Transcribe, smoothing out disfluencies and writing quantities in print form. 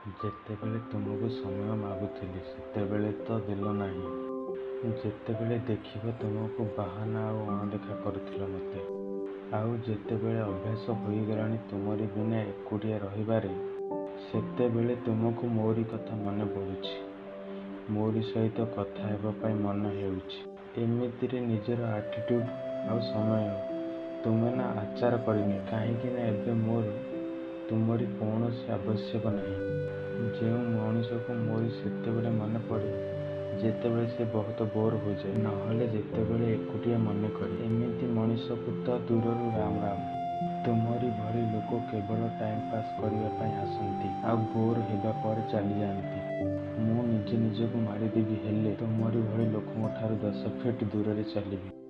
ଯେତେବେଳେ ତୁମକୁ ସମୟ ମାଗୁଥିଲି ସେତେବେଳେ ତ ଦେଲ ନାହିଁ। ଯେତେବେଳେ ଦେଖିବ ତୁମକୁ ବାହାନା ଆଉ ଅଣଦେଖା କରୁଥିଲ ମୋତେ। ଆଉ ଯେତେବେଳେ ଅଭ୍ୟାସ ହୋଇଗଲାଣି ତୁମରି ବିନା ଏକୁଟିଆ ରହିବାରେ, ସେତେବେଳେ ତୁମକୁ ମୋରି କଥା ମନେ ପଡ଼ୁଛି। ମୋରି ସହିତ କଥା ହେବା ପାଇଁ ମନ ହେଉଛି। ଏମିତିରେ ନିଜର ଆଟିଟ୍ୟୁଡ୍ ଆଉ ସମୟ ତୁମେ ନା ଆଚାର କରିନି, କାହିଁକି ନା ଏବେ ମୋର ତୁମରି କୌଣସି ଆବଶ୍ୟକ ନାହିଁ। ଯେଉଁ ମଣିଷକୁ ମୋରି ସେତେବେଳେ ମନେ ପଡ଼େ ଯେତେବେଳେ ସେ ବହୁତ ବୋର୍ ହୋଇଯାଏ, ନହେଲେ ଯେତେବେଳେ ଏକୁଟିଆ ମନେ କରେ। ଏମିତି ମଣିଷକୁ ତ ଦୂରରୁ ରାମ ରାମ। ତୁମରି ଭଳି ଲୋକ କେବଳ ଟାଇମ୍ ପାସ୍ କରିବା ପାଇଁ ଆସନ୍ତି ଆଉ ବୋର୍ ହେବା ପରେ ଚାଲିଯାଆନ୍ତି। ମୁଁ ନିଜକୁ ମାରିଦେବି, ହେଲେ ତୁମରି ଭଳି ଲୋକଙ୍କ ଠାରୁ 10 ଫିଟ୍ ଦୂରରେ ଚାଲିବି।